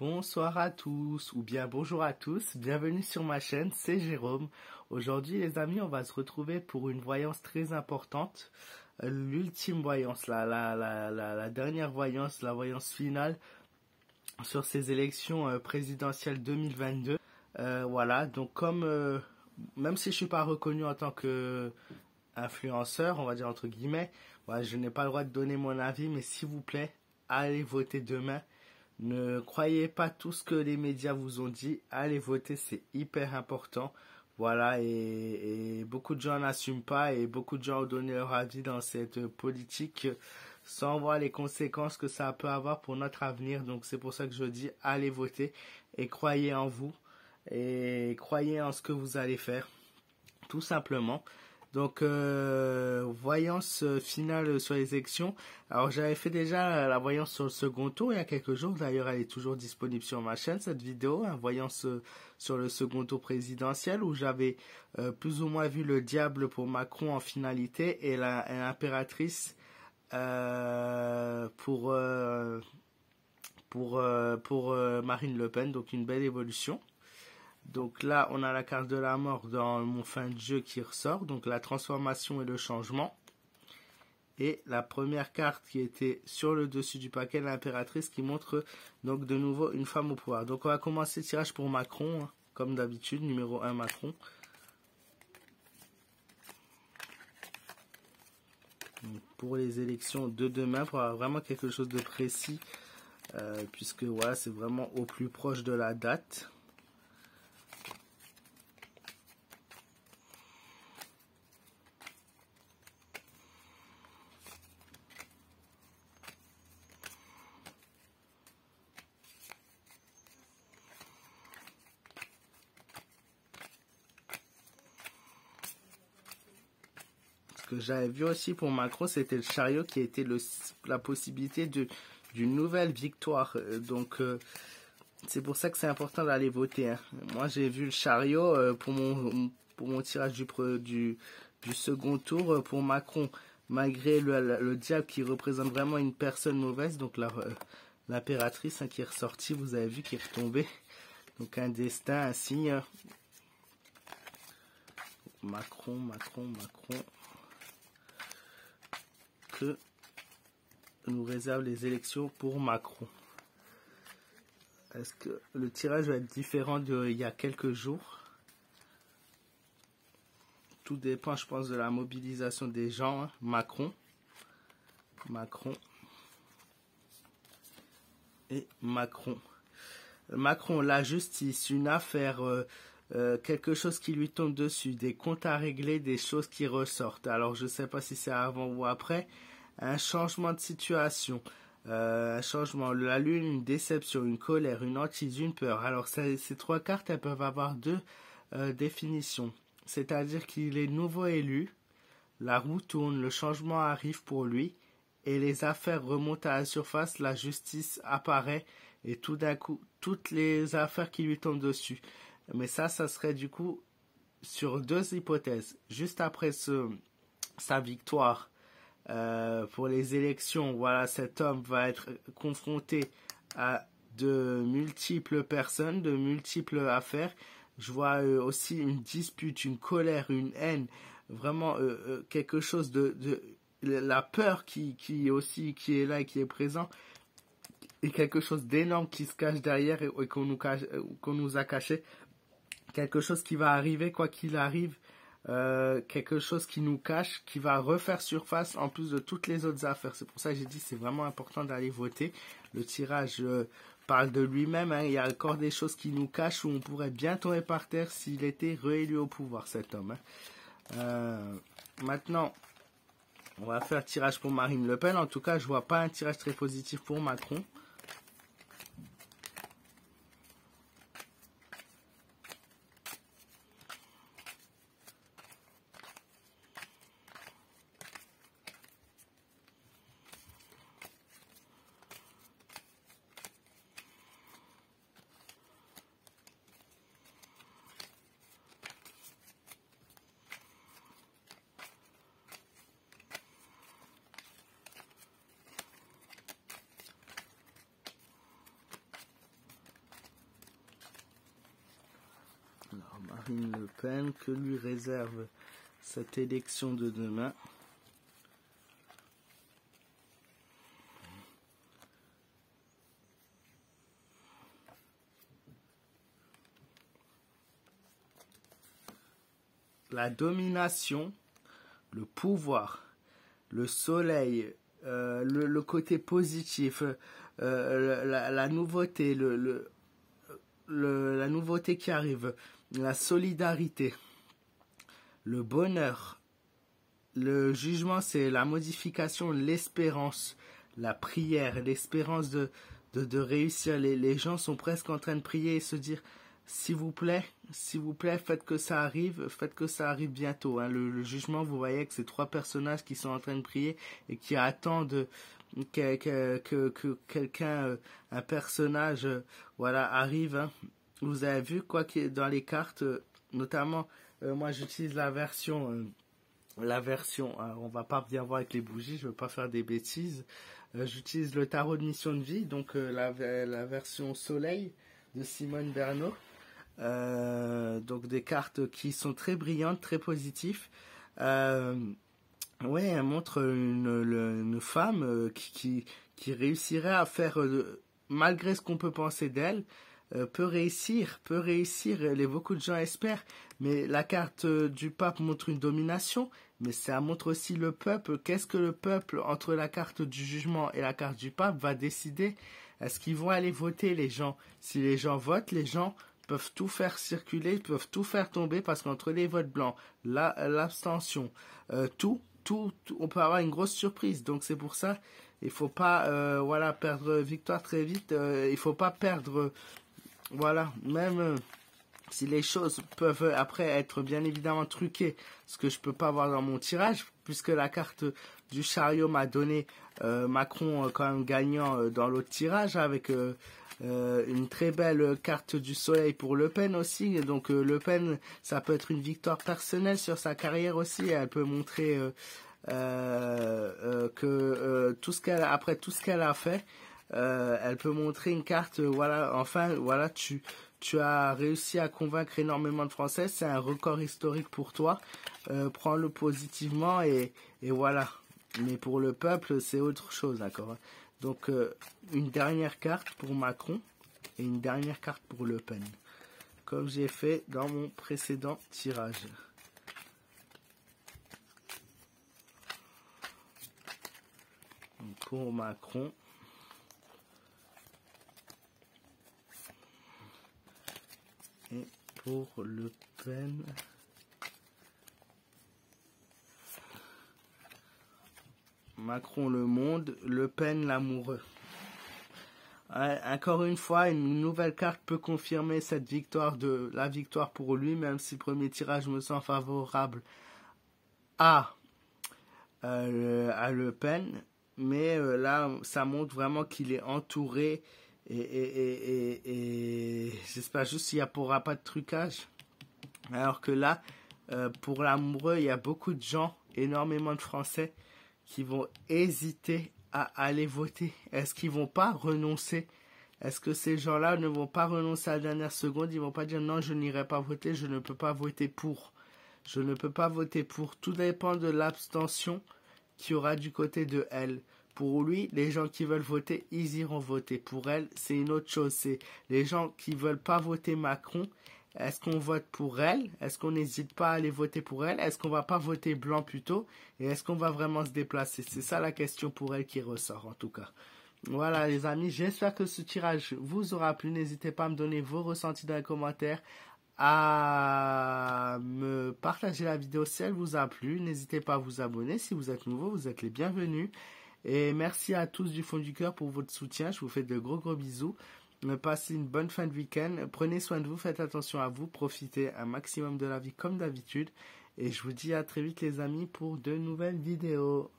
Bonsoir à tous, ou bien bonjour à tous, bienvenue sur ma chaîne, c'est Jérôme. Aujourd'hui les amis, on va se retrouver pour une voyance très importante, l'ultime voyance, la dernière voyance, la voyance finale sur ces élections présidentielles 2022. Voilà, donc même si je suis pas reconnu en tant que influenceur, on va dire entre guillemets, voilà, je n'ai pas le droit de donner mon avis, mais s'il vous plaît, allez voter demain. Ne croyez pas tout ce que les médias vous ont dit. Allez voter, c'est hyper important. Voilà, et beaucoup de gens n'assument pas et beaucoup de gens ont donné leur avis dans cette politique sans voir les conséquences que ça peut avoir pour notre avenir. Donc c'est pour ça que je dis allez voter et croyez en vous et croyez en ce que vous allez faire, tout simplement. Donc, voyance finale sur les élections. Alors, j'avais fait déjà la voyance sur le second tour il y a quelques jours. D'ailleurs, elle est toujours disponible sur ma chaîne, cette vidéo. Voyance sur le second tour présidentiel où j'avais plus ou moins vu le diable pour Macron en finalité et l'impératrice pour Marine Le Pen. Donc, une belle évolution. Donc là, on a la carte de la mort dans mon fin de jeu qui ressort. Donc la transformation et le changement. Et la première carte qui était sur le dessus du paquet, l'impératrice, qui montre donc de nouveau une femme au pouvoir. Donc on va commencer le tirage pour Macron, comme d'habitude, numéro 1 Macron. Donc pour les élections de demain, pour avoir vraiment quelque chose de précis, puisque voilà, c'est vraiment au plus proche de la date. Que j'avais vu aussi pour Macron, c'était le chariot qui était la possibilité d'une nouvelle victoire. Donc, c'est pour ça que c'est important d'aller voter. Hein. Moi, j'ai vu le chariot pour mon tirage du second tour pour Macron. Malgré le diable qui représente vraiment une personne mauvaise, donc l'impératrice qui est ressortie, vous avez vu, qui est retombée. Donc, un destin, un signe. Macron. Que nous réserve les élections pour Macron. Est-ce que le tirage va être différent d'il y a quelques jours? Tout dépend, je pense, de la mobilisation des gens. Hein. Macron et Macron. Macron, la justice, une affaire, quelque chose qui lui tombe dessus, des comptes à régler, des choses qui ressortent. Alors, je ne sais pas si c'est avant ou après. Un changement de situation, un changement, la lune, une déception, une colère, une hantise, une peur. Alors ces trois cartes, elles peuvent avoir deux définitions. C'est-à-dire qu'il est nouveau élu, la roue tourne, le changement arrive pour lui, et les affaires remontent à la surface, la justice apparaît, et tout d'un coup, toutes les affaires qui lui tombent dessus. Mais ça serait du coup sur deux hypothèses. Juste après sa victoire, pour les élections, voilà, cet homme va être confronté à de multiples personnes, de multiples affaires. Je vois aussi une dispute, une colère, une haine, vraiment quelque chose de la peur qui est là et qui est présent, et quelque chose d'énorme qui se cache derrière et qu'on nous a caché, quelque chose qui va arriver quoi qu'il arrive. Quelque chose qui nous cache, qui va refaire surface en plus de toutes les autres affaires. C'est pour ça que j'ai dit c'est vraiment important d'aller voter. Le tirage parle de lui-même. Hein. Il y a encore des choses qui nous cachent où on pourrait bien tomber par terre s'il était réélu au pouvoir, cet homme. Hein. Maintenant, on va faire tirage pour Marine Le Pen. En tout cas, je vois pas un tirage très positif pour Macron. Alors, Marine Le Pen, que lui réserve cette élection de demain? La domination, le pouvoir, le soleil, le côté positif, la nouveauté, la nouveauté qui arrive, la solidarité, le bonheur, le jugement, c'est la modification, l'espérance, la prière, l'espérance de réussir. Les gens sont presque en train de prier et se dire, s'il vous plaît, faites que ça arrive bientôt. Hein. Le jugement, vous voyez que c'est 3 personnages qui sont en train de prier et qui attendent que quelqu'un, un personnage, voilà, arrive. Hein. Vous avez vu quoi que dans les cartes, notamment, moi j'utilise la version, on va pas bien voir avec les bougies, je veux pas faire des bêtises. J'utilise le tarot de mission de vie, donc la version soleil de Simone Bernot. Donc des cartes qui sont très brillantes, très positives. Ouais, elle montre une femme qui réussirait à faire, malgré ce qu'on peut penser d'elle, peut réussir. Beaucoup de gens espèrent, mais la carte du pape montre une domination, mais ça montre aussi le peuple. Qu'est-ce que le peuple, entre la carte du jugement et la carte du pape, va décider? Est-ce qu'ils vont aller voter, les gens? Si les gens votent, les gens peuvent tout faire circuler, peuvent tout faire tomber, parce qu'entre les votes blancs, l'abstention, tout, on peut avoir une grosse surprise. Donc c'est pour ça, il faut pas voilà, perdre victoire très vite. Il faut pas perdre, voilà, même si les choses peuvent après être bien évidemment truquées, ce que je peux pas voir dans mon tirage, puisque la carte du chariot m'a donné Macron quand même gagnant dans l'autre tirage, avec une très belle carte du soleil pour Le Pen aussi. Donc Le Pen, ça peut être une victoire personnelle sur sa carrière aussi. Elle peut montrer que après tout ce qu'elle a fait, elle peut montrer une carte, voilà, enfin, voilà, tu as réussi à convaincre énormément de Français, c'est un record historique pour toi, prends-le positivement et voilà. Mais pour le peuple, c'est autre chose, d'accord? Donc, une dernière carte pour Macron et une dernière carte pour Le Pen, comme j'ai fait dans mon précédent tirage. Donc, pour Macron, et pour Le Pen, Macron le monde, Le Pen l'amoureux. Encore une fois, une nouvelle carte peut confirmer cette victoire, la victoire pour lui, même si le premier tirage me sent favorable à Le Pen. Mais là, ça montre vraiment qu'il est entouré et j'espère juste qu'il n'y aura pas de trucage. Alors que là, pour l'amoureux, il y a beaucoup de gens, énormément de Français, qui vont hésiter à aller voter. Est-ce qu'ils vont pas renoncer? Est-ce que ces gens-là ne vont pas renoncer à la dernière seconde? Ils vont pas dire non, je n'irai pas voter, je ne peux pas voter pour. Je ne peux pas voter pour. Tout dépend de l'abstention qu'il y aura du côté de elle. Pour lui, les gens qui veulent voter, ils iront voter. Pour elle, c'est une autre chose. C'est les gens qui veulent pas voter Macron. Est-ce qu'on vote pour elle? Est-ce qu'on n'hésite pas à aller voter pour elle? Est-ce qu'on va pas voter blanc plutôt? Et est-ce qu'on va vraiment se déplacer? C'est ça la question pour elle qui ressort en tout cas. Voilà les amis, j'espère que ce tirage vous aura plu. N'hésitez pas à me donner vos ressentis dans les commentaires, à me partager la vidéo si elle vous a plu. N'hésitez pas à vous abonner. Si vous êtes nouveau, vous êtes les bienvenus. Et merci à tous du fond du cœur pour votre soutien. Je vous fais de gros bisous. Passez une bonne fin de week-end. Prenez soin de vous, faites attention à vous, profitez un maximum de la vie comme d'habitude. Et je vous dis à très vite les amis pour de nouvelles vidéos.